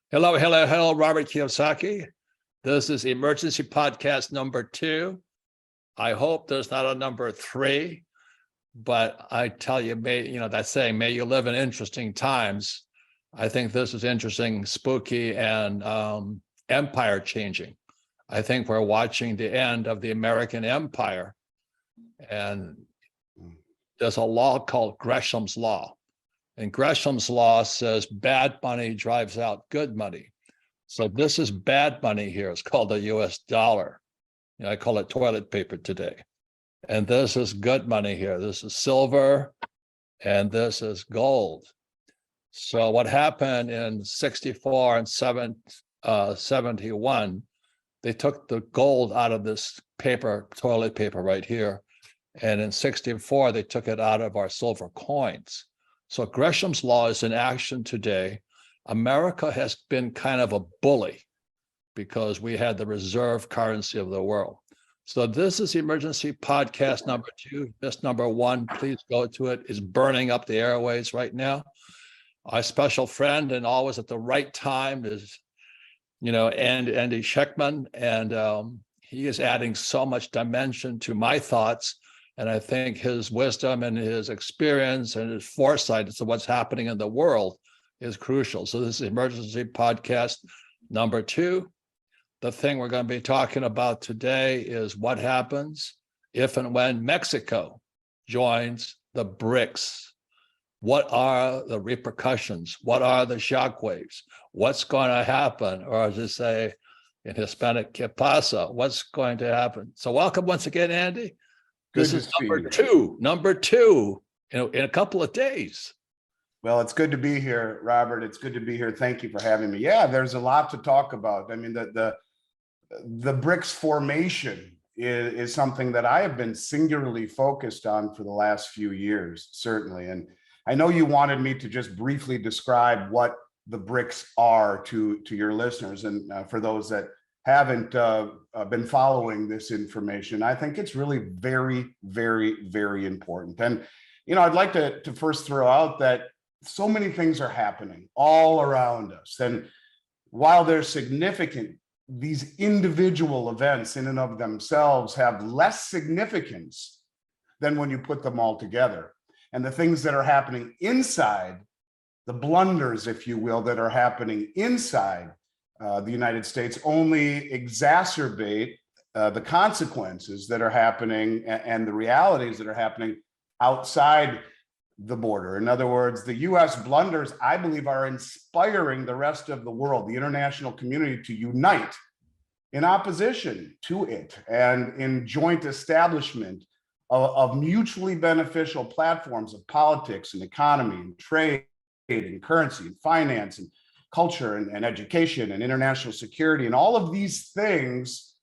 Hello, Robert Kiyosaki. This is emergency podcast number 2. I hope there's not a number 3, but I tell you, that saying, may you live in interesting times. I think this is interesting, spooky, and empire changing. I think we're watching the end of the American empire. And there's a law called Gresham's Law. And Gresham's Law says bad money drives out good money. So this is bad money here. It's called the US dollar. I call it toilet paper today. And this is good money here. This is silver and this is gold. So what happened in 64 and 71, they took the gold out of this paper, toilet paper right here. And in 64, they took it out of our silver coins. So Gresham's Law is in action today. America has been kind of a bully because we had the reserve currency of the world. So this is emergency podcast number 2. This number 1, please go to it, is burning up the airways right now. Our special friend and always at the right time is, Andy Scheckman. And he is adding so much dimension to my thoughts. And I think his wisdom and his experience and his foresight as to what's happening in the world is crucial. So this is emergency podcast number 2. The thing we're going to be talking about today is what happens if and when Mexico joins the BRICS. What are the repercussions? What are the shockwaves? What's going to happen? Or as they say in Hispanic, ¿qué pasa? What's going to happen? So welcome once again, Andy. This is number two, in a couple of days. Well, it's good to be here, Robert. It's good to be here. Thank you for having me. Yeah, there's a lot to talk about. I mean, the BRICS formation is something that I have been singularly focused on for the last few years, certainly. And I know you wanted me to just briefly describe what the BRICS are to your listeners. And for those that haven't been following this information, I think it's really very, very, very important. And, I'd like to first throw out that so many things are happening all around us. And while they're significant, these individual events in and of themselves have less significance than when you put them all together. And the things that are happening inside, the blunders, if you will, that are happening inside the United States only exacerbate the consequences that are happening and the realities that are happening outside the border. In other words, the US blunders, I believe, are inspiring the rest of the world, the international community, to unite in opposition to it and in joint establishment of mutually beneficial platforms of politics and economy and trade and currency and finance and culture and education and international security and all of these things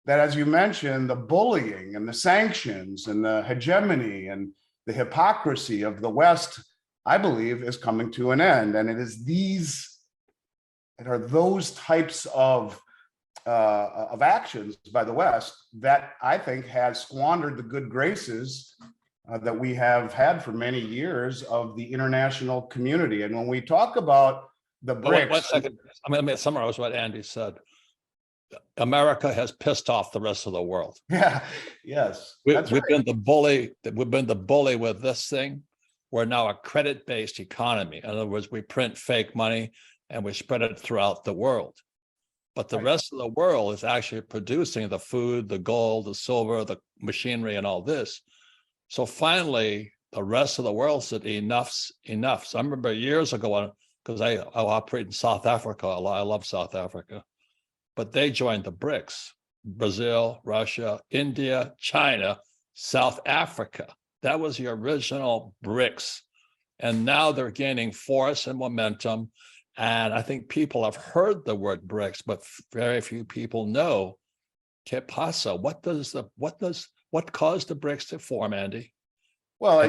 that, as you mentioned, the bullying and the sanctions and the hegemony and the hypocrisy of the West, I believe, is coming to an end. And it are those types of actions by the West that I think has squandered the good graces that we have had for many years of the international community. And when we talk about the BRICS. Wait 1 second. I'm going to summarize what Andy said. America has pissed off the rest of the world. Yeah. Yes. We've been the bully. We've been the bully with this thing. We're now a credit-based economy. In other words, we print fake money and we spread it throughout the world. But the rest of the world is actually producing the food, the gold, the silver, the machinery, and all this. So finally, the rest of the world said enough's enough. So I remember years ago, because I operate in South Africa a lot. I love South Africa. But they joined the BRICS: Brazil, Russia, India, China, South Africa. That was the original BRICS. And now they're gaining force and momentum. And I think people have heard the word BRICS, but very few people know ¿qué pasa? What caused the BRICS to form, Andy? Well, I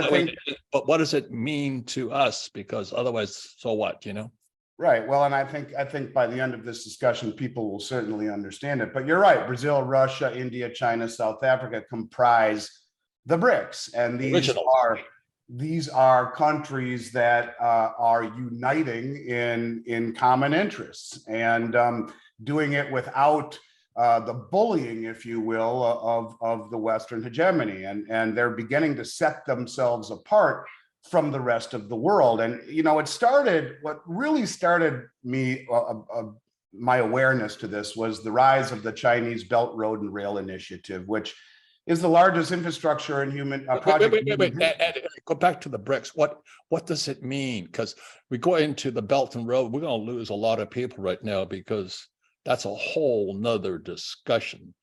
think. But what does it mean to us? Because otherwise, so what, Right. Well, and I think by the end of this discussion, people will certainly understand it. But you're right. Brazil, Russia, India, China, South Africa comprise the BRICS. And these are these are countries that are uniting in common interests and doing it without the bullying, if you will, of the Western hegemony. And they're beginning to set themselves apart from the rest of the world. And, you know, what really started me, my awareness to this was the rise of the Chinese Belt Road and Rail Initiative, which is the largest infrastructure and human project. Wait. Go back to the BRICS. What does it mean? Because we go into the Belt and Road, we're going to lose a lot of people right now because that's a whole nother discussion.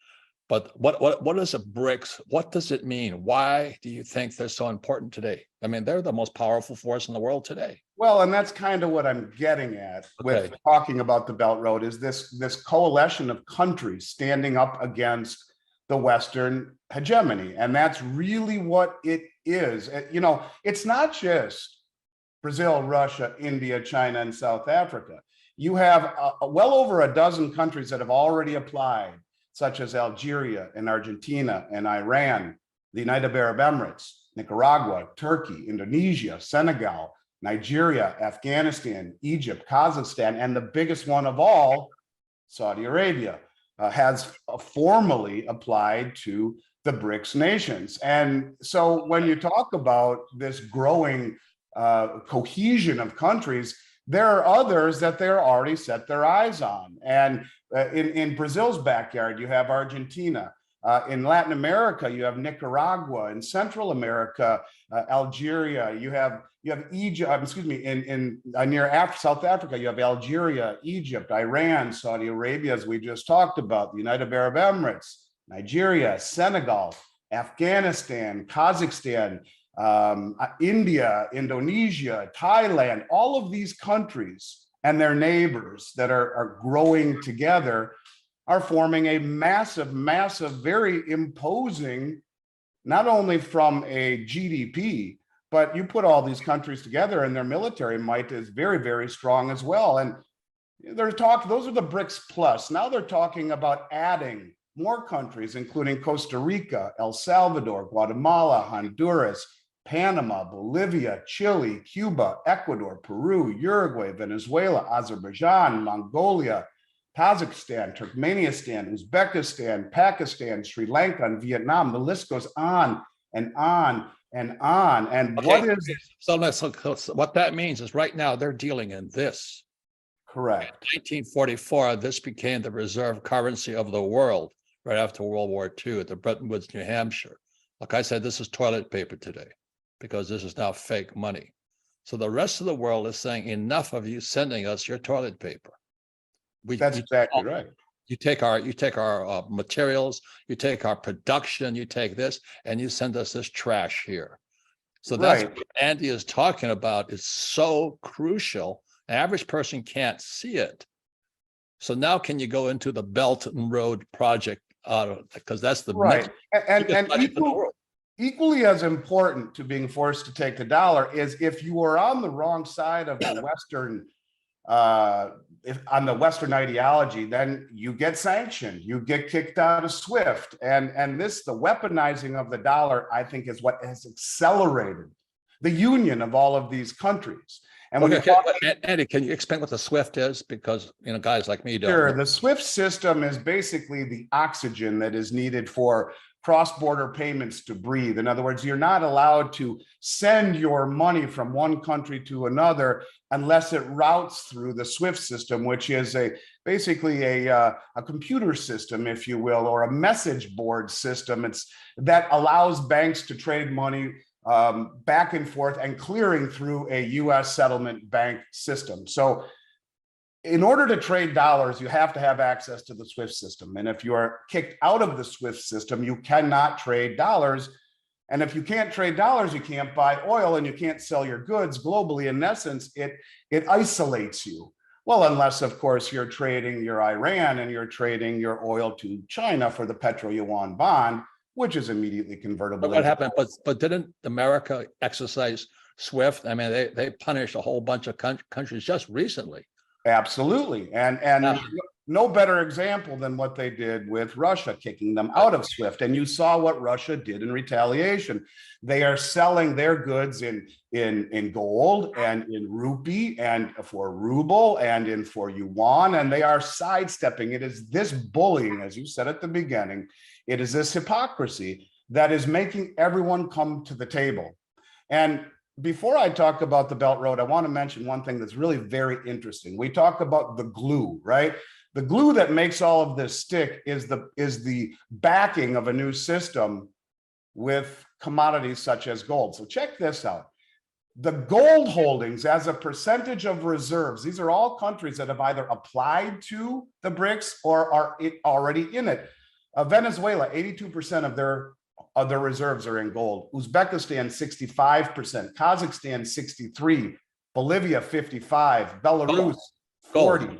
But what is a BRICS? What does it mean? Why do you think they're so important today? I mean, they're the most powerful force in the world today. Well, and that's kind of what I'm getting at with talking about the Belt Road is this coalition of countries standing up against the Western hegemony. And that's really what it is. You know, it's not just Brazil, Russia, India, China, and South Africa. You have well over a dozen countries that have already applied, such as Algeria and Argentina and Iran, the United Arab Emirates, Nicaragua, Turkey, Indonesia, Senegal, Nigeria, Afghanistan, Egypt, Kazakhstan, and the biggest one of all, Saudi Arabia, has formally applied to the BRICS nations. And so when you talk about this growing cohesion of countries, there are others that they're already set their eyes on. And in Brazil's backyard, you have Argentina. In Latin America, you have Nicaragua. In Central America, Algeria. You have Egypt. Excuse me. In near South Africa, you have Algeria, Egypt, Iran, Saudi Arabia, as we just talked about. The United Arab Emirates, Nigeria, Senegal, Afghanistan, Kazakhstan, India, Indonesia, Thailand. All of these countries and their neighbors that are growing together are forming a massive, very imposing, not only from a GDP, but you put all these countries together and their military might is very, very strong as well. And they're talking, those are the BRICS plus. Now they're talking about adding more countries, including Costa Rica, El Salvador, Guatemala, Honduras, Panama, Bolivia, Chile, Cuba, Ecuador, Peru, Uruguay, Venezuela, Azerbaijan, Mongolia, Kazakhstan, Turkmenistan, Uzbekistan, Pakistan, Sri Lanka, and Vietnam. The list goes on and on and on. And what is so what that means is right now they're dealing in this. Correct. In 1944, this became the reserve currency of the world right after World War II at the Bretton Woods, New Hampshire. Like I said, this is toilet paper today because this is now fake money. So the rest of the world is saying enough of you sending us your toilet paper. That's exactly right. You take our materials, you take our production, you take this, and you send us this trash here. So that's what Andy is talking about. Is so crucial. An average person can't see it. So now, can you go into the Belt and Road project because that's the right and equally as important to being forced to take the dollar is if you are on the wrong side of the Western. On the Western ideology, then you get sanctioned, you get kicked out of SWIFT. And this, the weaponizing of the dollar, I think is what has accelerated the union of all of these countries. And when Andy, can you explain what the SWIFT is? Because, you know, guys like me don't. Sure. The SWIFT system is basically the oxygen that is needed for cross-border payments to breathe. In other words, you're not allowed to send your money from one country to another unless it routes through the SWIFT system, which is basically a computer system, if you will, or a message board system. That allows banks to trade money back and forth and clearing through a U.S. settlement bank system. So in order to trade dollars, you have to have access to the SWIFT system. And if you are kicked out of the SWIFT system, you cannot trade dollars. And if you can't trade dollars, you can't buy oil and you can't sell your goods globally. In essence, it isolates you. Well, unless, of course, you're trading your Iran and you're trading your oil to China for the petro-yuan bond, which is immediately convertible. But what happened? But didn't America exercise SWIFT? I mean, they punished a whole bunch of countries just recently. Absolutely. And no better example than what they did with Russia, kicking them out of SWIFT. And you saw what Russia did in retaliation. They are selling their goods in gold and in rupee and for ruble and for yuan, and they are sidestepping. It is this bullying, as you said at the beginning, it is this hypocrisy that is making everyone come to the table. And before I talk about the Belt Road, I want to mention one thing that's really very interesting. We talk about the glue, right? The glue that makes all of this stick is the backing of a new system with commodities such as gold. So check this out. The gold holdings as a percentage of reserves, these are all countries that have either applied to the BRICS or are already in it. Venezuela, 82% of their reserves are in gold. Uzbekistan, 65%. Kazakhstan, 63%. Bolivia, 55%. Belarus, 40%.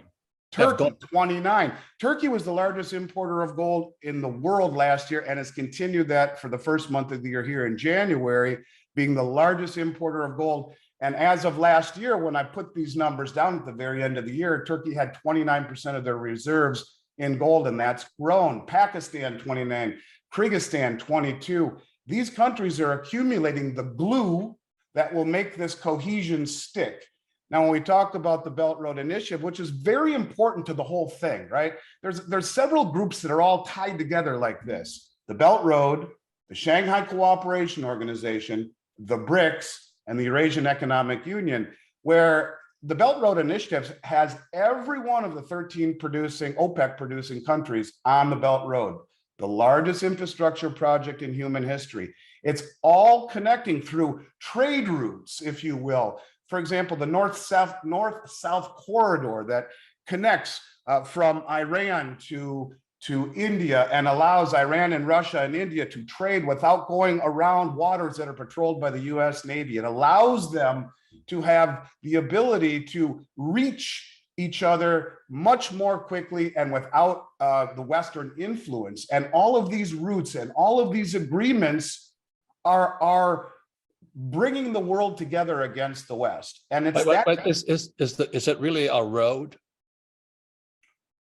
Turkey, 29%. Turkey was the largest importer of gold in the world last year and has continued that for the first month of the year here in January, being the largest importer of gold. And as of last year, when I put these numbers down at the very end of the year, Turkey had 29% of their reserves in gold, and that's grown. Pakistan, 29%. Kyrgyzstan, 22%. These countries are accumulating the glue that will make this cohesion stick. Now, when we talk about the Belt Road Initiative, which is very important to the whole thing, right? There's several groups that are all tied together like this: the Belt Road, the Shanghai Cooperation Organization, the BRICS, and the Eurasian Economic Union, where the Belt Road Initiative has every one of the 13 OPEC producing countries on the Belt Road, the largest infrastructure project in human history. It's all connecting through trade routes, if you will. For example, the north-south corridor that connects from Iran to India and allows Iran and Russia and India to trade without going around waters that are patrolled by the US Navy. It allows them to have the ability to reach each other much more quickly and without the Western influence. And all of these routes and all of these agreements are bringing the world together against the West. And it's is it really a road?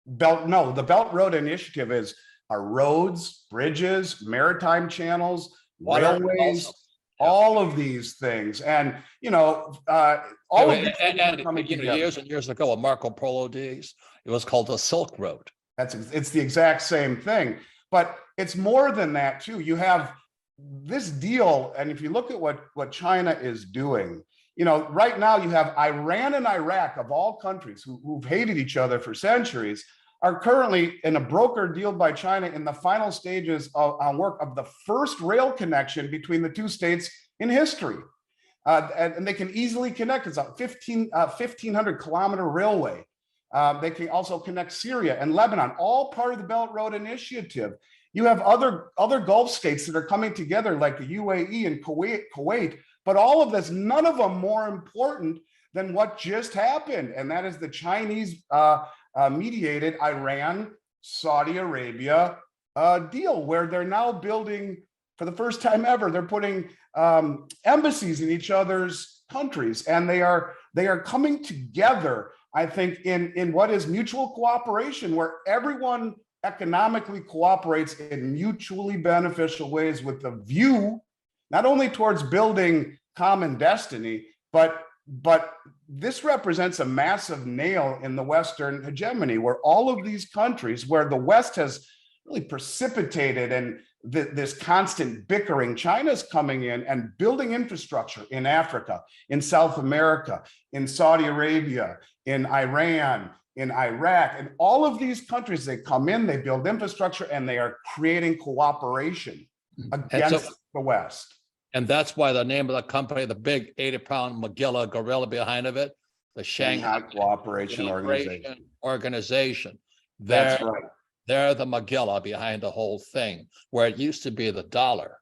No, the Belt Road Initiative are roads, bridges, maritime channels, railways, all of these things. And, all of these things are coming together. Years and years ago, in Marco Polo days, it was called the Silk Road. It's the exact same thing, but it's more than that too. You have this deal, and if you look at what China is doing, right now you have Iran and Iraq, of all countries who've hated each other for centuries, are currently in a brokered deal by China in the final stages on work of the first rail connection between the two states in history. And they can easily connect. It's a 1,500 kilometer railway. They can also connect Syria and Lebanon, all part of the Belt Road Initiative. You have other Gulf states that are coming together, like the UAE and Kuwait, but all of this, none of them more important than what just happened, and that is the Chinese mediated Iran, Saudi Arabia deal, where they're now building, for the first time ever, they're putting embassies in each other's countries, and they are coming together, I think, in what is mutual cooperation, where everyone economically cooperates in mutually beneficial ways with the view not only towards building common destiny, but this represents a massive nail in the Western hegemony, where all of these countries, where the West has really precipitated and this constant bickering, China's coming in and building infrastructure in Africa, in South America, in Saudi Arabia, in Iran, in Iraq, and all of these countries, they come in, they build infrastructure, and they are creating cooperation against the West. And that's why the name of the company, the big 80-pound Magilla gorilla behind of it, the Shanghai Cooperation Organization. That's right. They're the Magilla behind the whole thing, where it used to be the dollar.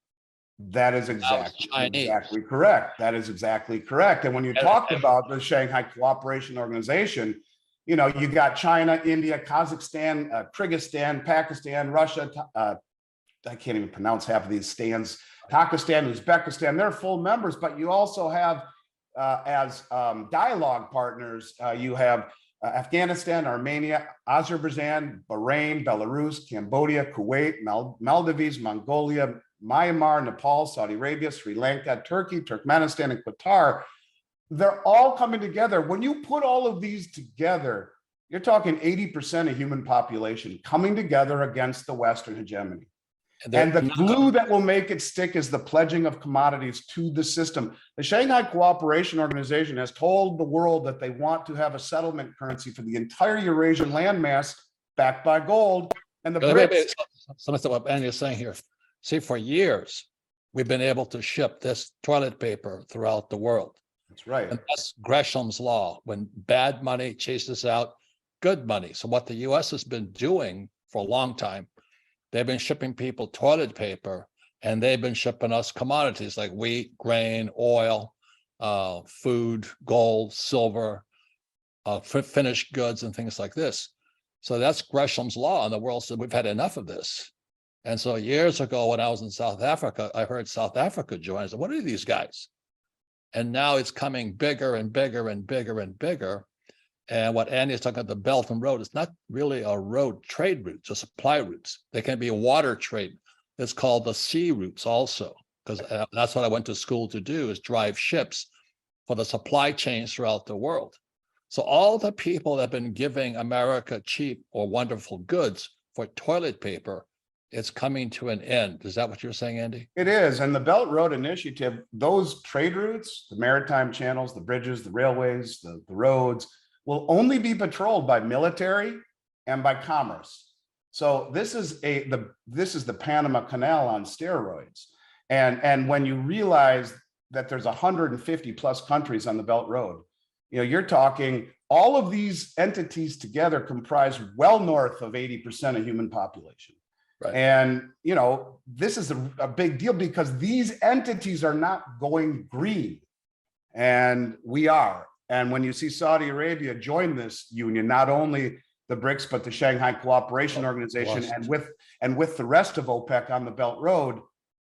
That is exactly correct. That is exactly correct. And when you talk about the Shanghai Cooperation Organization, you got China, India, Kazakhstan, Kyrgyzstan, Pakistan, Russia. I can't even pronounce half of these stands. Pakistan, Uzbekistan, they're full members, but you also have, as dialogue partners, you have Afghanistan, Armenia, Azerbaijan, Bahrain, Belarus, Cambodia, Kuwait, Maldives, Mongolia, Myanmar, Nepal, Saudi Arabia, Sri Lanka, Turkey, Turkmenistan, and Qatar. They're all coming together. When you put all of these together, you're talking 80% of human population coming together against the Western hegemony. And the glue that will make it stick is the pledging of commodities to the system. The Shanghai Cooperation Organization has told the world that they want to have a settlement currency for the entire Eurasian landmass backed by gold. And the BRICS. Something what Andy is saying here. See, for years, we've been able to ship this toilet paper throughout the world. That's right. And that's Gresham's law. When bad money chases out good money. So what the US has been doing for a long time, they've been shipping people toilet paper, and they've been shipping us commodities like wheat, grain, oil, food, gold, silver, finished goods, and things like this. So that's Gresham's law, and the world said, we've had enough of this. And so years ago, when I was in South Africa, I heard South Africa join. I said, what are these guys? And now it's coming bigger and bigger and bigger and bigger. And what Andy is talking about, the Belt and Road, is not really a road trade route, it's a supply routes. They can be a water trade. It's called the sea routes also, because that's what I went to school to do, is drive ships for the supply chains throughout the world. So all the people that have been giving America cheap or wonderful goods for toilet paper, it's coming to an end. Is that what you're saying, Andy? It is. And the Belt Road Initiative, those trade routes, the maritime channels, the bridges, the railways, the roads, will only be patrolled by military and by commerce. So this is the Panama Canal on steroids. And when you realize that there's 150 plus countries on the Belt Road, you're talking all of these entities together comprise well north of 80% of human population. Right. And this is a big deal because these entities are not going green, and we are. And when you see Saudi Arabia join this union, not only the BRICS, but the Shanghai Cooperation Organization, and with the rest of OPEC on the Belt Road,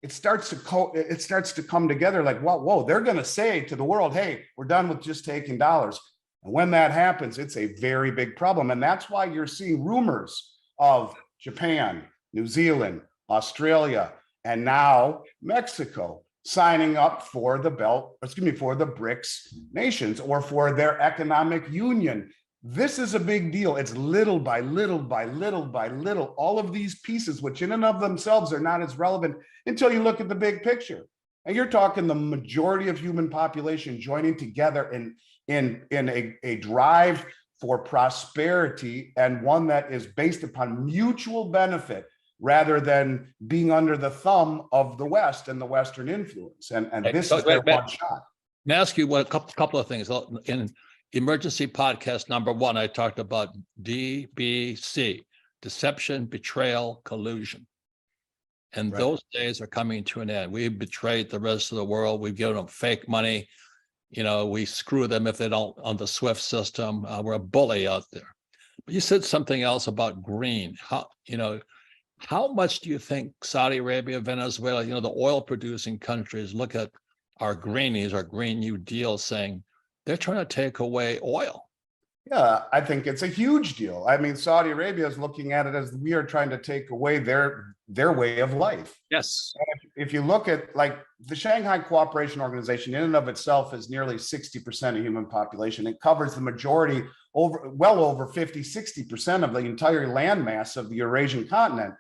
it starts to come together like, whoa, they're going to say to the world, hey, we're done with just taking dollars. And when that happens, it's a very big problem. And that's why you're seeing rumors of Japan, New Zealand, Australia, and now Mexico signing up for the BRICS nations, or for their economic union. This is a big deal. It's little by little by little by little, all of these pieces, which in and of themselves are not as relevant until you look at the big picture. And you're talking the majority of human population joining together in a drive for prosperity, and one that is based upon mutual benefit, rather than being under the thumb of the West and the Western influence. And this is their one shot. May I ask you a couple of things? In emergency podcast number 1, I talked about DBC, deception, betrayal, collusion. And those days are coming to an end. We've betrayed the rest of the world. We've given them fake money. We screw them if they don't on the SWIFT system. We're a bully out there. But you said something else about green. How much do you think Saudi Arabia, Venezuela, the oil producing countries look at our greenies, our Green New Deal, saying they're trying to take away oil? Yeah, I think it's a huge deal. I mean, Saudi Arabia is looking at it as we are trying to take away their way of life. Yes. If you look at like the Shanghai Cooperation Organization in and of itself is nearly 60% of human population. It covers the majority, well over 50, 60% of the entire landmass of the Eurasian continent.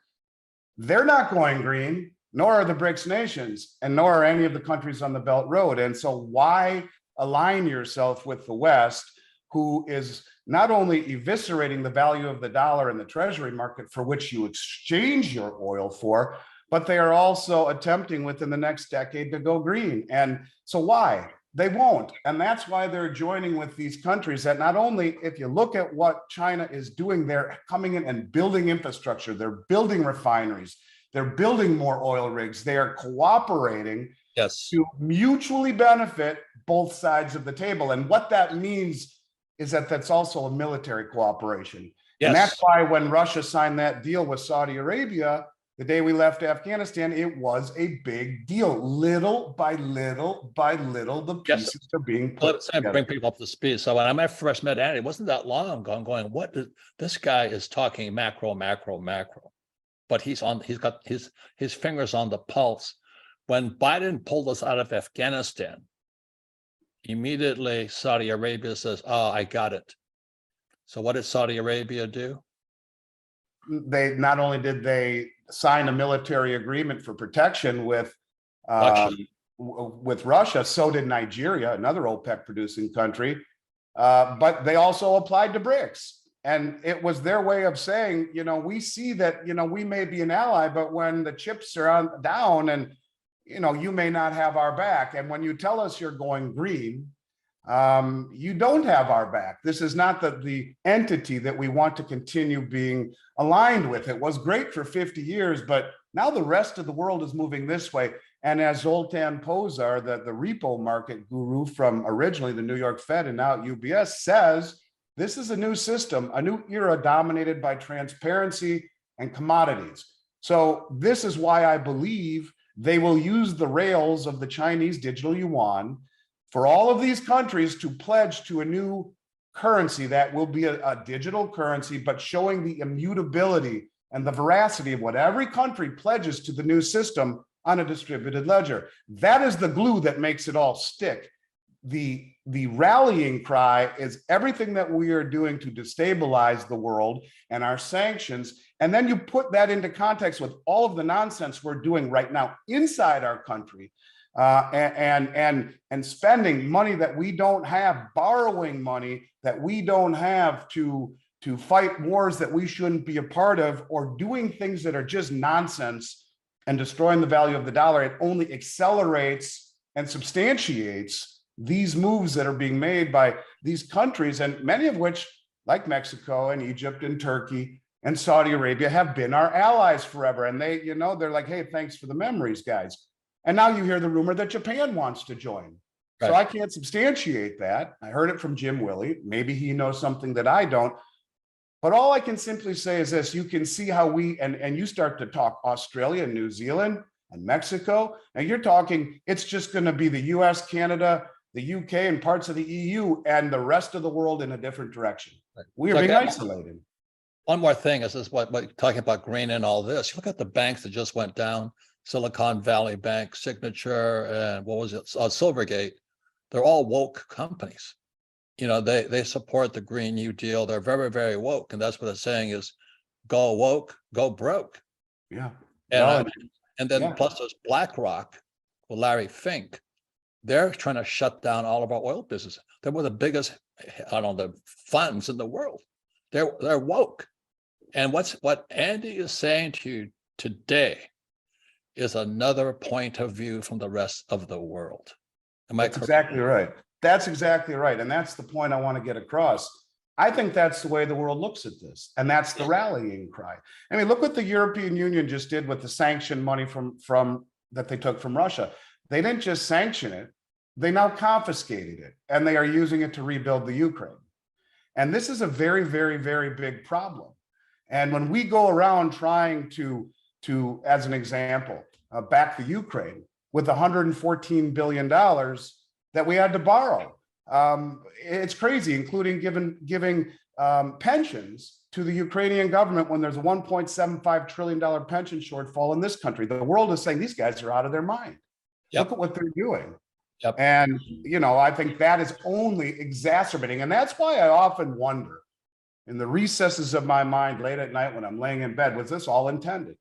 They're not going green, nor are the BRICS nations, and nor are any of the countries on the Belt Road. And so why align yourself with the West, who is not only eviscerating the value of the dollar in the treasury market for which you exchange your oil for, but they are also attempting within the next decade to go green. And so why? They won't. And that's why they're joining with these countries that not only, if you look at what China is doing, they're coming in and building infrastructure, they're building refineries, they're building more oil rigs, they are cooperating to mutually benefit both sides of the table. And what that means is that that's also a military cooperation. And that's why when Russia signed that deal with Saudi Arabia, the day we left Afghanistan, it was a big deal. Little by little by little, the pieces are being put together. Bring people up to speed. So when I first met Andy, it wasn't that long ago. I'm going, what is this guy is talking macro, macro, macro, but he's got his fingers on the pulse. When Biden pulled us out of Afghanistan, immediately Saudi Arabia says, "Oh, I got it." So what did Saudi Arabia do? They not only did they sign a military agreement for protection with Russia, so did Nigeria, another OPEC producing country, but they also applied to BRICS. And it was their way of saying, you know, we see that, you know, we may be an ally, but when the chips are down and, you know, you may not have our back. And when you tell us you're going green, you don't have our back. This is not the entity that we want to continue being aligned with. It was great for 50 years, but now the rest of the world is moving this way. And as Zoltan Pozsar, the repo market guru from originally the New York Fed and now at UBS, says, this is a new system, a new era dominated by transparency and commodities. So this is why I believe they will use the rails of the Chinese digital yuan for all of these countries to pledge to a new currency that will be a digital currency, but showing the immutability and the veracity of what every country pledges to the new system on a distributed ledger. That is the glue that makes it all stick. The rallying cry is everything that we are doing to destabilize the world and our sanctions. And then you put that into context with all of the nonsense we're doing right now inside our country, and spending money that we don't have, borrowing money that we don't have to fight wars that we shouldn't be a part of, or doing things that are just nonsense and destroying the value of the dollar. It only accelerates and substantiates these moves that are being made by these countries, and many of which, like Mexico and Egypt and Turkey and Saudi Arabia, have been our allies forever. And they, you know, they're like, hey, thanks for the memories, guys. And now you hear the rumor that Japan wants to join. Right. So I can't substantiate that. I heard it from Jim Willey. Maybe he knows something that I don't. But all I can simply say is this: you can see how we, and you start to talk Australia and New Zealand and Mexico, and you're talking, it's just going to be the US, Canada, the UK, and parts of the EU, and the rest of the world in a different direction. Right. We are being isolated. One more thing is what talking about green and all this. You look at the banks that just went down: Silicon Valley Bank, Signature, and what was it? Silvergate. They're all woke companies. You know, they support the Green New Deal. They're very, very woke. And that's what it's saying is go woke, go broke. Yeah. And then plus there's BlackRock with Larry Fink. They're trying to shut down all of our oil business. They're one of the biggest, the funds in the world. They're woke. And what Andy is saying to you today is another point of view from the rest of the world. That's exactly right. That's exactly right. And that's the point I want to get across. I think that's the way the world looks at this. And that's the rallying cry. I mean, look what the European Union just did with the sanction money from that they took from Russia. They didn't just sanction it, they now confiscated it, and they are using it to rebuild the Ukraine. And this is a very, very, very big problem. And when we go around trying to as an example, back the Ukraine with $114 billion that we had to borrow, it's crazy, including giving pensions to the Ukrainian government when there's a $1.75 trillion pension shortfall in this country. The world is saying these guys are out of their mind. Yep. Look at what they're doing. Yep. And, you know, I think that is only exacerbating. And that's why I often wonder in the recesses of my mind late at night when I'm laying in bed, was this all intended?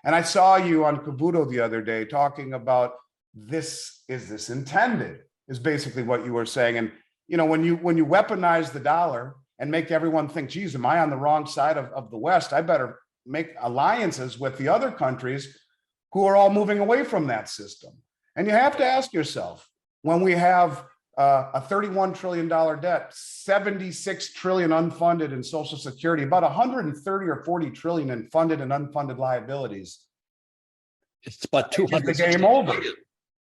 And I saw you on Kabuto the other day talking about this, is this intended, is basically what you were saying. And, you know, when you weaponize the dollar and make everyone think, geez, am I on the wrong side of the West? I better make alliances with the other countries who are all moving away from that system. And you have to ask yourself, when we have a $31 trillion debt, 76 trillion unfunded in Social Security, about 130 or 40 trillion in funded and unfunded liabilities. It's about 260 is the game over.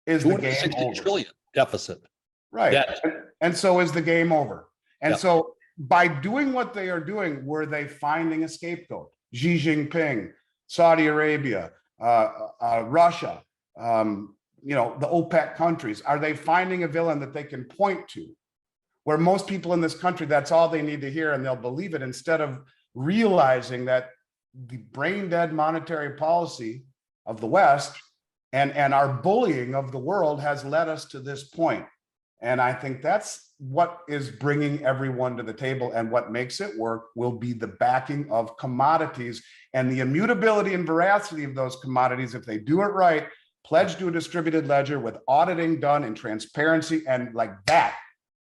Is the game over? Trillion deficit. Right. Yeah. And so is the game over. And so by doing what they are doing, were they finding a scapegoat? Xi Jinping Saudi Arabia, Russia, the OPEC countries, are they finding a villain that they can point to? Where most people in this country, that's all they need to hear and they'll believe it, instead of realizing that the brain dead monetary policy of the West and our bullying of the world has led us to this point. And I think that's what is bringing everyone to the table, and what makes it work will be the backing of commodities and the immutability and veracity of those commodities. If they do it right, pledge to a distributed ledger with auditing done and transparency, and like that,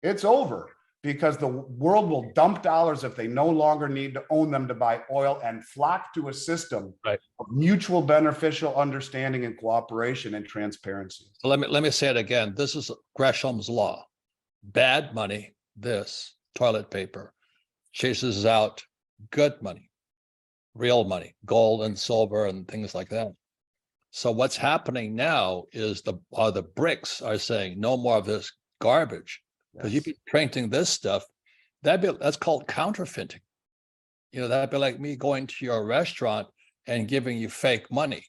it's over, because the world will dump dollars if they no longer need to own them to buy oil, and flock to a system Right. of mutual beneficial understanding and cooperation and transparency. So let me say it again. This is Gresham's law. Bad money, this toilet paper, chases out good money, real money, gold and silver and things like that. So what's happening now is the BRICS are saying no more of this garbage, because you be printing this stuff. That's called counterfeiting. That'd be like me going to your restaurant and giving you fake money,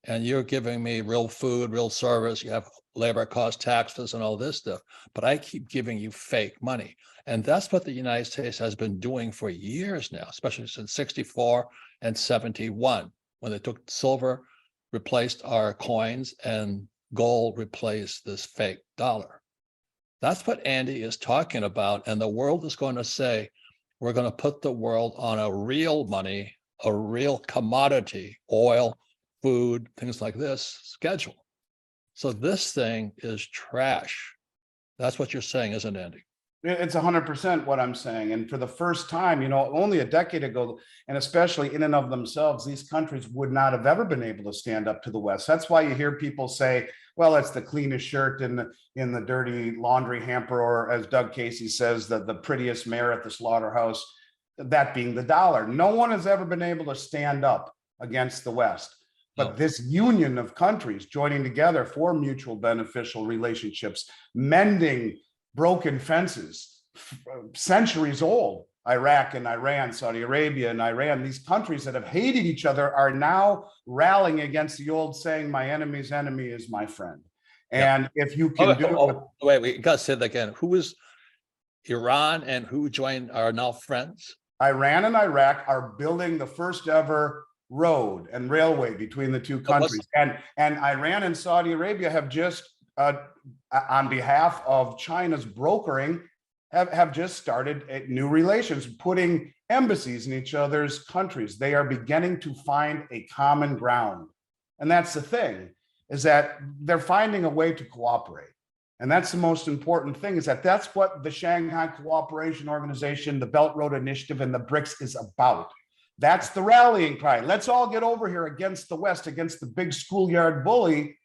and you're giving me real food, real service. You have labor cost, taxes, and all this stuff, but I keep giving you fake money. And that's what the United States has been doing for years now, especially since 64 and 71, when they took silver, replaced our coins, and gold replaced this fake dollar. That's what Andy is talking about. And the world is going to say, we're going to put the world on a real money, a real commodity, oil, food, things like this schedule. So this thing is trash. That's what you're saying, isn't it, Andy? It's 100% what I'm saying. And for the first time, only a decade ago, and especially in and of themselves, these countries would not have ever been able to stand up to the West. That's why you hear people say, well, it's the cleanest shirt in the dirty laundry hamper, or as Doug Casey says, the prettiest mare at the slaughterhouse, that being the dollar. No one has ever been able to stand up against the West. But this union of countries joining together for mutual beneficial relationships, mending broken fences, centuries old, Iraq and Iran, Saudi Arabia and Iran, these countries that have hated each other are now rallying against the old saying, my enemy's enemy is my friend. And if you can wait, we got to say that again. Who is Iran and who joined are now friends? Iran and Iraq are building the first ever road and railway between the two countries. And Iran and Saudi Arabia have just, on behalf of China's brokering, have just started new relations, putting embassies in each other's countries. They are beginning to find a common ground. And that's the thing, is that they're finding a way to cooperate. And that's the most important thing, is that's what the Shanghai Cooperation Organization, the Belt Road Initiative, and the BRICS is about. That's the rallying cry. Let's all get over here against the West, against the big schoolyard bully.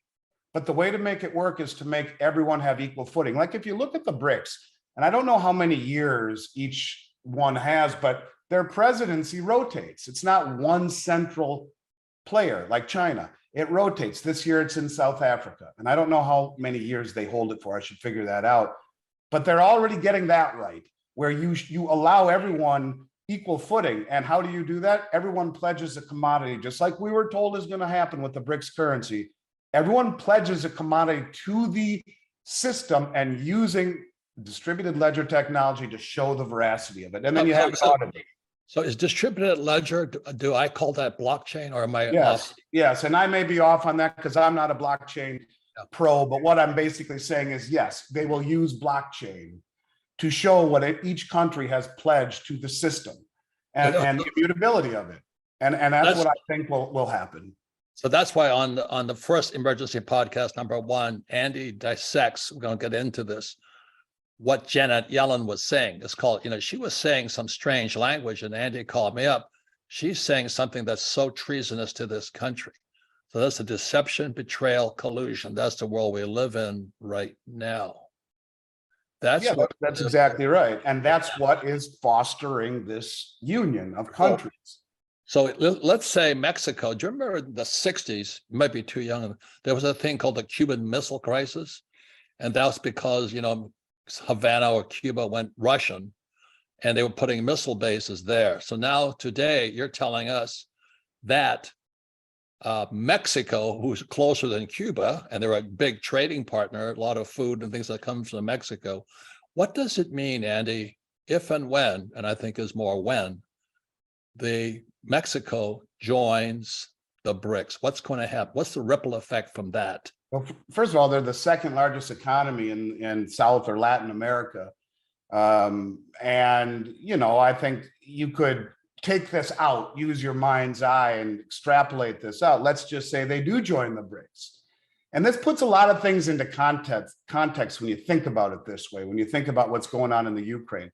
But the way to make it work is to make everyone have equal footing. Like if you look at the BRICS, and I don't know how many years each one has, but their presidency rotates. It's not one central player like China. It rotates. This year it's in South Africa. And I don't know how many years they hold it for. I should figure that out. But they're already getting that right, where you allow everyone equal footing. And how do you do that? Everyone pledges a commodity, just like we were told is going to happen with the BRICS currency. Everyone pledges a commodity to the system and using distributed ledger technology to show the veracity of it. And then you have it audited. So is distributed ledger, do I call that blockchain, or am I off? Yes, and I may be off on that because I'm not a blockchain pro, but what I'm basically saying is, yes, they will use blockchain to show what each country has pledged to the system and the immutability of it. And that's what I think will happen. So that's why on the first emergency podcast, #1, Andy dissects, we're going to get into this, what Janet Yellen was saying. It's called, she was saying some strange language, and Andy called me up. She's saying something that's so treasonous to this country. So that's a deception, betrayal, collusion. That's the world we live in right now. That's exactly right. And that's what is fostering this union of countries. So let's say Mexico. Do you remember the 60s? You might be too young. There was a thing called the Cuban Missile Crisis. And that was because, Havana or Cuba went Russian, and they were putting missile bases there. So now today you're telling us that Mexico, who's closer than Cuba, and they're a big trading partner, a lot of food and things that come from Mexico. What does it mean, Andy, if and when, and I think is more when, the Mexico joins the BRICS? What's going to happen? What's the ripple effect from that? Well, first of all, they're the second largest economy in South or Latin America. And, you know, I think you could take this out, use your mind's eye and extrapolate this out. Let's just say they do join the BRICS. And this puts a lot of things into context when you think about it this way, when you think about what's going on in the Ukraine.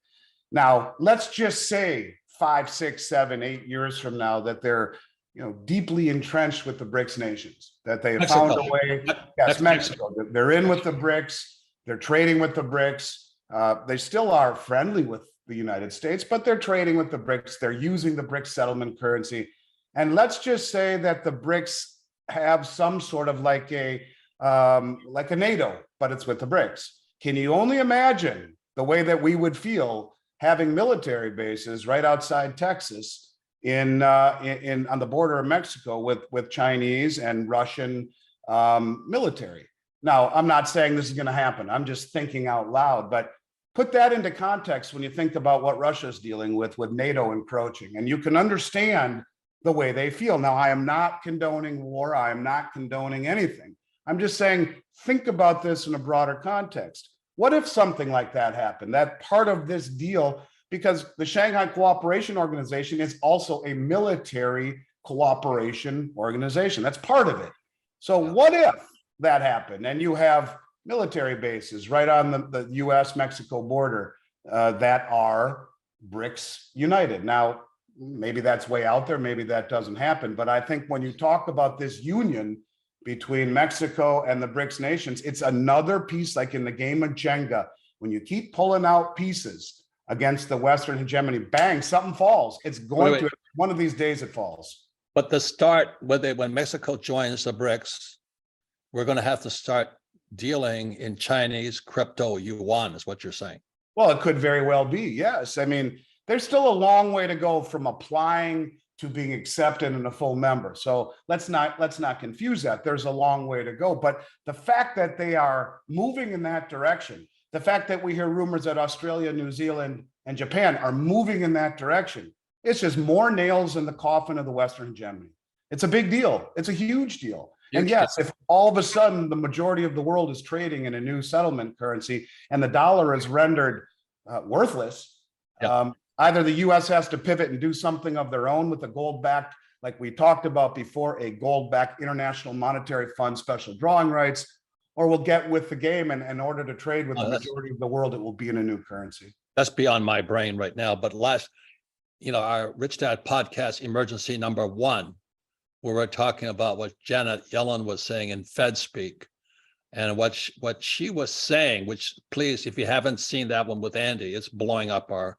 Now, let's just say 5, 6, 7, 8 years from now that they're, you know, deeply entrenched with the BRICS nations, that they have found a way. Yes, Mexico. They're in with the BRICS. They're trading with the BRICS. They still are friendly with the United States, but they're trading with the BRICS. They're using the BRICS settlement currency. And let's just say that the BRICS have some sort of like a NATO, but it's with the BRICS. Can you only imagine the way that we would feel having military bases right outside Texas in on the border of Mexico with Chinese and Russian military? Now, I'm not saying this is going to happen. I'm just thinking out loud, but put that into context when you think about what Russia's dealing with NATO encroaching, and you can understand the way they feel. Now, I am not condoning war. I am not condoning anything. I'm just saying, think about this in a broader context. What if something like that happened? That part of this deal, because the Shanghai Cooperation Organization is also a military cooperation organization. That's part of it. So what if that happened and you have military bases right on the US-Mexico border that are BRICS united? Now, maybe that's way out there, maybe that doesn't happen, but I think when you talk about this union between Mexico and the BRICS nations, it's another piece, like in the game of Jenga. When you keep pulling out pieces against the Western hegemony, bang, something falls. It's going to, one of these days it falls. But the start, when Mexico joins the BRICS, we're going to have to start dealing in Chinese crypto yuan, is what you're saying. Well, it could very well be, yes. I mean, there's still a long way to go from applying to being accepted and a full member. So let's not confuse that. There's a long way to go. But the fact that they are moving in that direction, the fact that we hear rumors that Australia, New Zealand, and Japan are moving in that direction, it's just more nails in the coffin of the Western hegemony. It's a big deal. It's a huge deal. And yes, if all of a sudden the majority of the world is trading in a new settlement currency and the dollar is rendered worthless, either the US has to pivot and do something of their own with a gold-backed, like we talked about before, a gold-backed International Monetary Fund special drawing rights, or we'll get with the game, and in order to trade with the majority of the world, it will be in a new currency. That's beyond my brain right now. But our Rich Dad podcast, emergency number 1, where we're talking about what Janet Yellen was saying in Fed speak, and what she was saying, which, please, if you haven't seen that one with Andy, it's blowing up our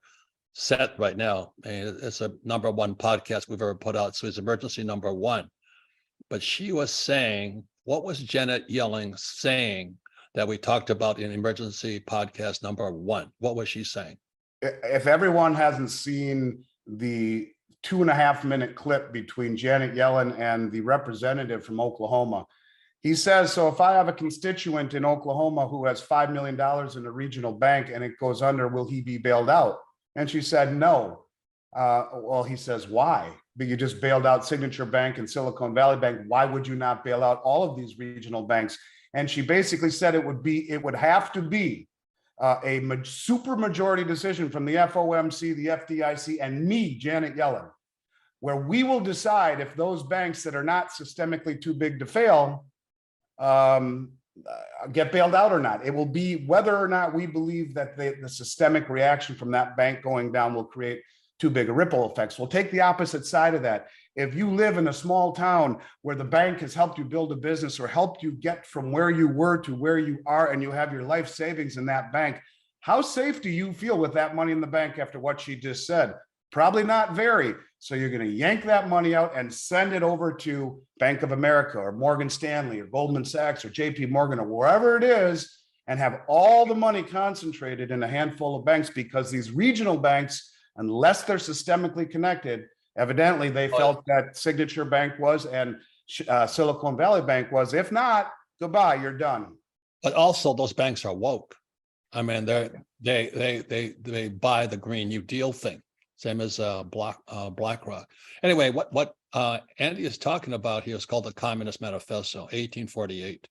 set right now. And it's a number 1 podcast we've ever put out. So it's emergency number 1. But she was saying, what was Janet Yellen saying that we talked about in emergency podcast number 1? What was she saying? If everyone hasn't seen the 2.5-minute clip between Janet Yellen and the representative from Oklahoma, he says, so if I have a constituent in Oklahoma who has $5 million in a regional bank and it goes under, will he be bailed out? And she said, no. Well, he says, why? But you just bailed out Signature Bank and Silicon Valley Bank. Why would you not bail out all of these regional banks? And she basically said it would have to be a super majority decision from the FOMC, the FDIC, and me, Janet Yellen, where we will decide if those banks that are not systemically too big to fail get bailed out or not. It will be whether or not we believe that the systemic reaction from that bank going down will create too big a ripple effects. We'll take the opposite side of that. If you live in a small town where the bank has helped you build a business or helped you get from where you were to where you are, and you have your life savings in that bank, how safe do you feel with that money in the bank after what she just said? Probably not very. So you're going to yank that money out and send it over to Bank of America or Morgan Stanley or Goldman Sachs or JP Morgan or wherever it is, and have all the money concentrated in a handful of banks, because these regional banks, unless they're systemically connected, evidently they felt that Signature Bank was, and Silicon Valley Bank was. If not, goodbye, you're done. But also those banks are woke. I mean, they buy the Green New Deal thing, same as BlackRock. Anyway, what Andy is talking about here is called the Communist Manifesto, 1848.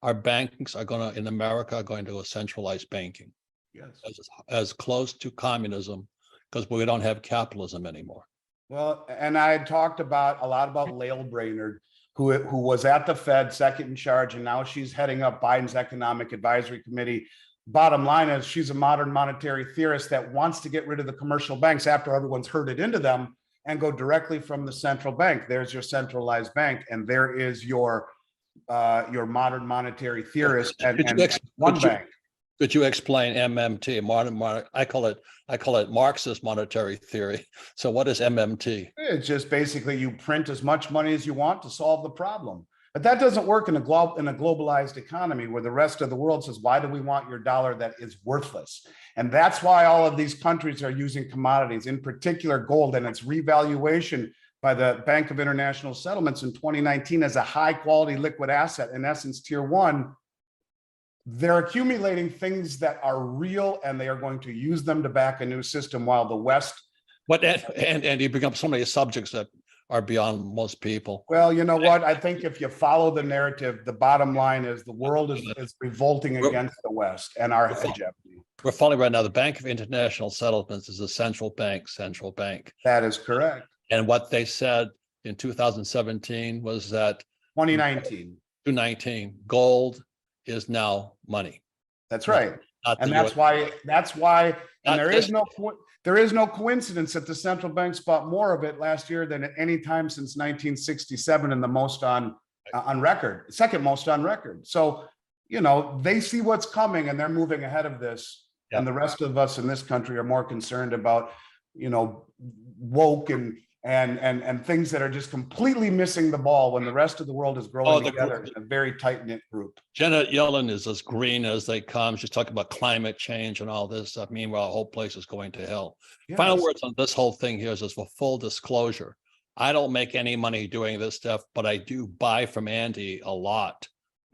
Our banks are going to, in America, are going to a centralized banking. Yes. As close to communism, because we don't have capitalism anymore. Well, and I had talked a lot about Lael Brainerd, who was at the Fed, second in charge, and now she's heading up Biden's Economic Advisory Committee. Bottom line is she's a modern monetary theorist that wants to get rid of the commercial banks after everyone's herded into them and go directly from the central bank. There's your centralized bank, and there is your modern monetary theorist and one bank. Could you explain MMT? I call it Marxist monetary theory. So what is MMT? It's just basically you print as much money as you want to solve the problem. But that doesn't work in a globalized economy where the rest of the world says, why do we want your dollar that is worthless? And that's why all of these countries are using commodities, in particular gold, and its revaluation by the Bank of International Settlements in 2019 as a high quality liquid asset, in essence, tier one. They're accumulating things that are real, and they are going to use them to back a new system, while the West. And you become so many subjects that are beyond most people. Well, you know what? I think if you follow the narrative, the bottom line is the world is revolting against the West and our hegemony. We're following right now. The Bank of International Settlements is a central bank. That is correct. And what they said in 2017 was that 2019 gold is now money. That's right. And that's why, and there is no coincidence that the central banks bought more of it last year than at any time since 1967, and the most on record, second most on record. So, you know, they see what's coming and they're moving ahead of this. Yep. And the rest of us in this country are more concerned about, you know, woke and things that are just completely missing the ball when the rest of the world is growing together in a very tight-knit group. Janet Yellen is as green as they come. She's talking about climate change and all this stuff. Meanwhile, the whole place is going to hell. Yes. Final words on this whole thing here is just for full disclosure. I don't make any money doing this stuff, but I do buy from Andy a lot.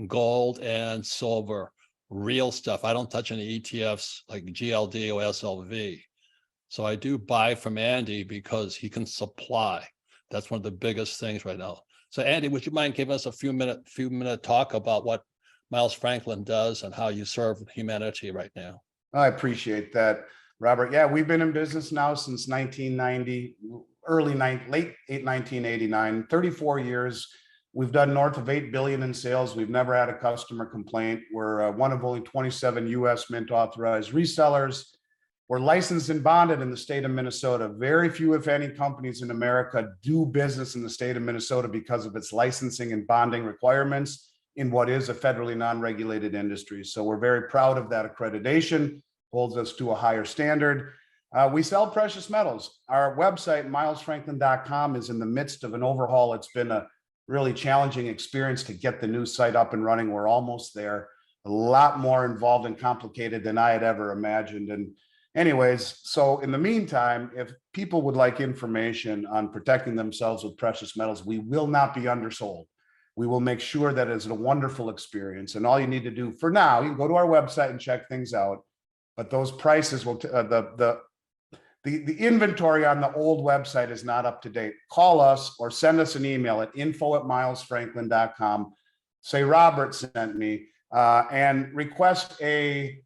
Gold and silver, real stuff. I don't touch any ETFs like GLD or SLV. So I do buy from Andy because he can supply. That's one of the biggest things right now. So Andy, would you mind giving us a few minute talk about what Miles Franklin does and how you serve humanity right now? I appreciate that, Robert. Yeah, we've been in business now since 1990, late 1989, 34 years. We've done north of 8 billion in sales. We've never had a customer complaint. We're one of only 27 US Mint authorized resellers. We're licensed and bonded in the state of Minnesota. Very few, if any, companies in America do business in the state of Minnesota because of its licensing and bonding requirements in what is a federally non-regulated industry. So we're very proud of that accreditation, holds us to a higher standard. We sell precious metals. Our website, milesfranklin.com, is in the midst of an overhaul. It's been a really challenging experience to get the new site up and running. We're almost there. A lot more involved and complicated than I had ever imagined. And anyways, so in the meantime, if people would like information on protecting themselves with precious metals, we will not be undersold. We will make sure that it's a wonderful experience. And all you need to do for now, you can go to our website and check things out. But those prices will, the inventory on the old website is not up to date. Call us or send us an email at info@milesfranklin.com. Say Robert sent me and request an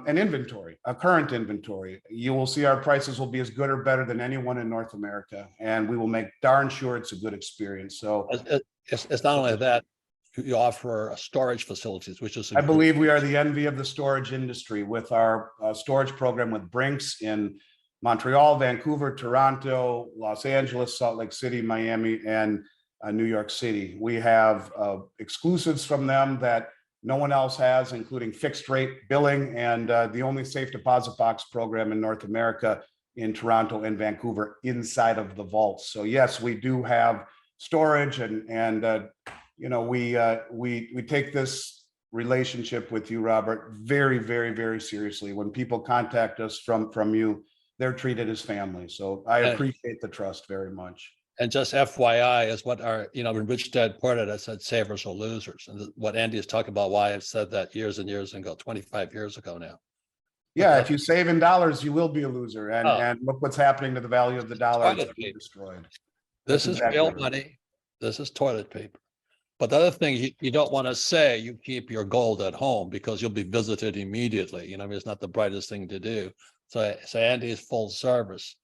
inventory, a current inventory. You will see our prices will be as good or better than anyone in North America, and we will make darn sure it's a good experience. So it's not only that, you offer storage facilities, which is, I believe we are the envy of the storage industry with our storage program with Brinks in Montreal, Vancouver, Toronto, Los Angeles, Salt Lake City, Miami, and New York City. We have exclusives from them that no one else has, including fixed rate billing and the only safe deposit box program in North America in Toronto and Vancouver inside of the vaults. So yes, we do have storage, and you know, we take this relationship with you, Robert, very, very, very seriously. When people contact us from you, they're treated as family. So I appreciate the trust very much. And just FYI is what our, when Rich Dad put it, I said savers or losers. And what Andy is talking about, why I've said that years and years ago, 25 years ago now. Yeah, if you save in dollars, you will be a loser. And, Oh. and look what's happening to the value of the dollar. It's being destroyed. This is real money. This is toilet paper. But the other thing you don't want to say, you keep your gold at home because you'll be visited immediately. It's not the brightest thing to do. So Andy is full service.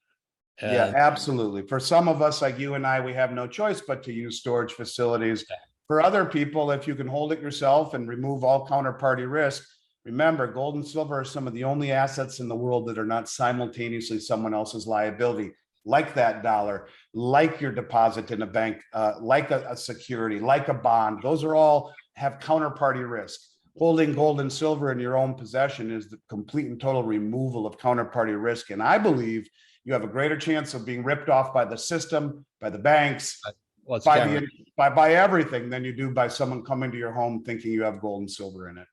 And yeah, absolutely. For some of us like you and I, we have no choice but to use storage facilities. For other people, if you can hold it yourself and remove all counterparty risk, remember, gold and silver are some of the only assets in the world that are not simultaneously someone else's liability, like that dollar, like your deposit in a bank, like a security, like a bond. Those are all have counterparty risk. Holding gold and silver in your own possession is the complete and total removal of counterparty risk. And I believe you have a greater chance of being ripped off by the system, by the banks, by everything than you do by someone coming to your home thinking you have gold and silver in it.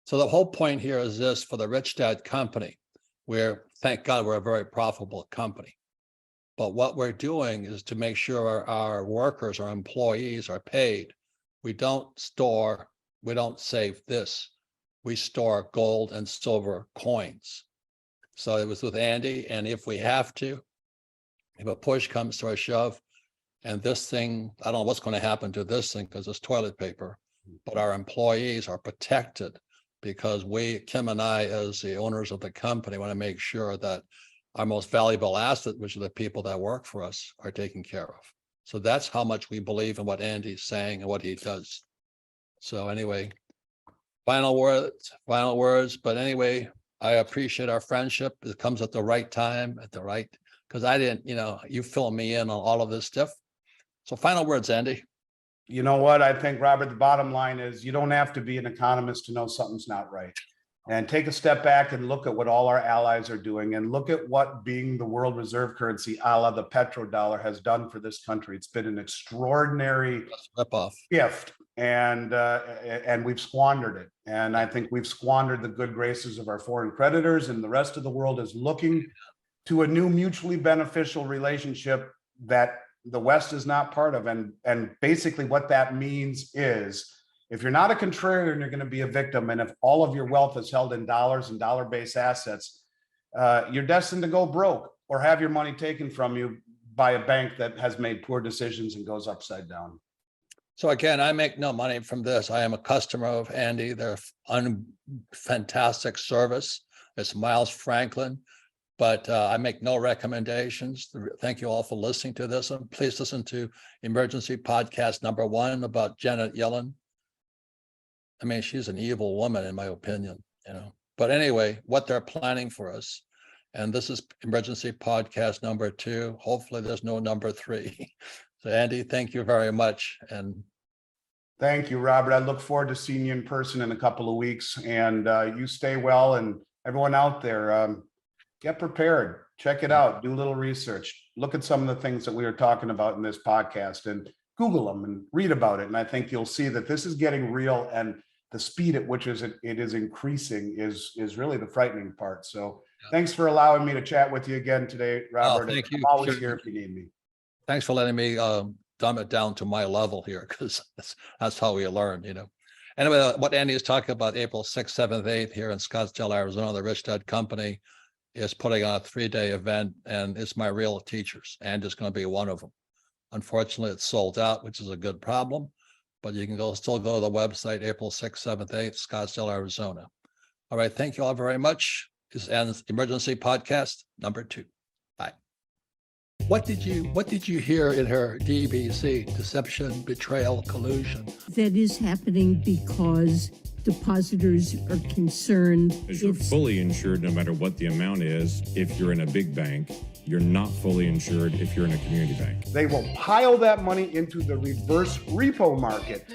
So the whole point here is this: for the Rich Dad company, thank God we're a very profitable company. But what we're doing is to make sure our workers, our employees are paid. We don't save this. We store gold and silver coins. So it was with Andy, and if we have to, if a push comes to a shove, and this thing, I don't know what's going to happen to this thing because it's toilet paper, but our employees are protected because Kim and I, as the owners of the company, want to make sure that our most valuable asset, which are the people that work for us, are taken care of. So that's how much we believe in what Andy's saying and what he does. So anyway, final words. But anyway, I appreciate our friendship. It comes at the right time, because I didn't, you fill me in on all of this stuff. So final words, Andy. You know what? I think, Robert, the bottom line is you don't have to be an economist to know something's not right. And take a step back and look at what all our allies are doing, and look at what being the world reserve currency, a la the petrodollar, has done for this country. It's been an extraordinary gift, and we've squandered it. And I think we've squandered the good graces of our foreign creditors, and the rest of the world is looking to a new mutually beneficial relationship that the West is not part of. And basically what that means is, if you're not a contrarian, you're going to be a victim. And if all of your wealth is held in dollars and dollar-based assets, you're destined to go broke or have your money taken from you by a bank that has made poor decisions and goes upside down. So again, I make no money from this. I am a customer of Andy. They're fantastic service. It's Miles Franklin, but I make no recommendations. Thank you all for listening to this. And please listen to Emergency Podcast #1 about Janet Yellen. I mean, she's an evil woman, in my opinion, But anyway, what they're planning for us. And this is Emergency Podcast #2. Hopefully there's no #3. So Andy, thank you very much. And thank you, Robert. I look forward to seeing you in person in a couple of weeks. And you stay well. And everyone out there, get prepared. Check it out. Do a little research. Look at some of the things that we were talking about in this podcast and Google them and read about it. And I think you'll see that this is getting real, and the speed at which it is increasing is really the frightening part. So thanks for allowing me to chat with you again today, Robert. Thank you. I'm always here if you need me. Thanks for letting me dumb it down to my level here, because that's how we learn, Anyway, what Andy is talking about, April 6th, 7th, 8th here in Scottsdale, Arizona, the Rich Dad Company is putting on a 3-day event, and it's my real teachers. Andy's going to be one of them. Unfortunately, it's sold out, which is a good problem. But you can still go to the website, April 6th, 7th, 8th, Scottsdale, Arizona. All right. Thank you all very much. This ends Emergency Podcast #2. Bye. What did you hear in her DBC? Deception, betrayal, collusion. That is happening because depositors are concerned. Because you're fully insured no matter what the amount is. If you're in a big bank, you're not fully insured if you're in a community bank. They will pile that money into the reverse repo market.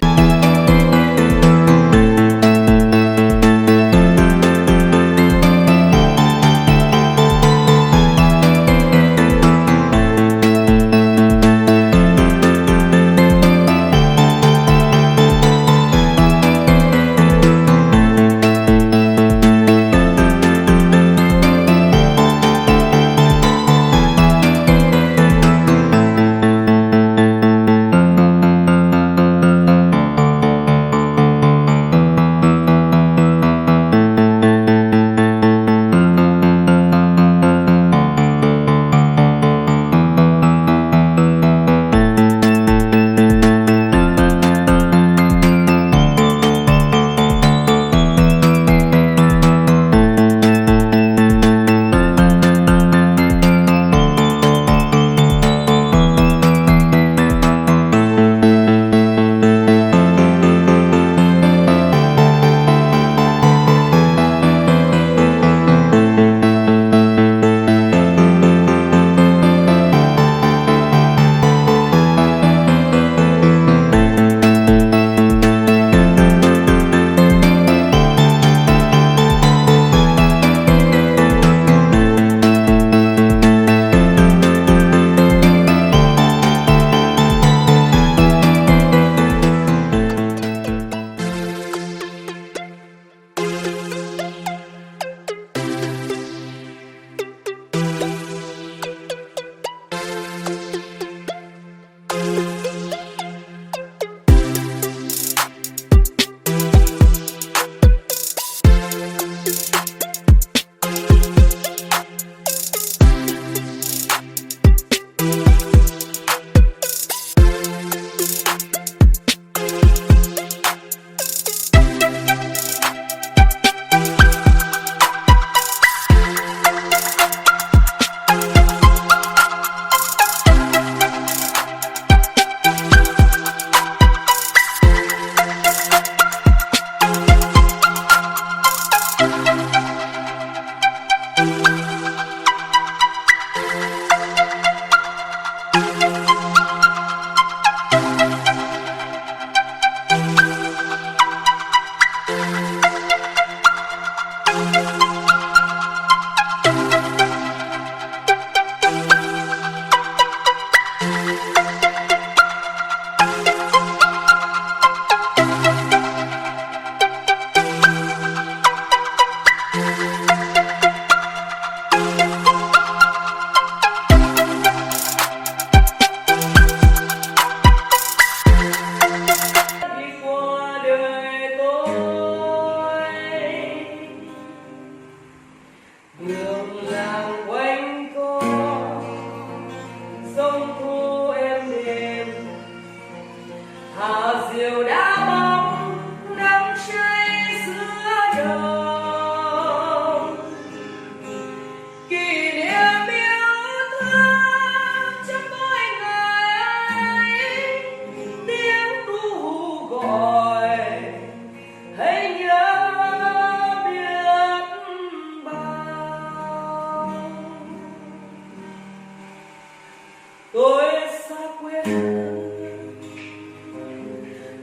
tôi xa quê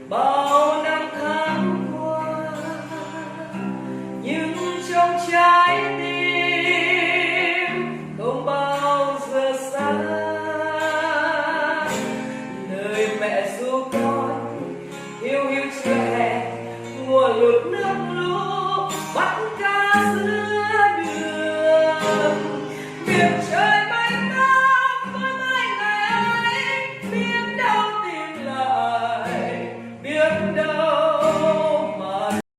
bao năm tháng qua, nhưng trong trái tim không bao giờ xa. Lời mẹ ru con hiu hiu chưa hè, mùa lụt nước lũ bắt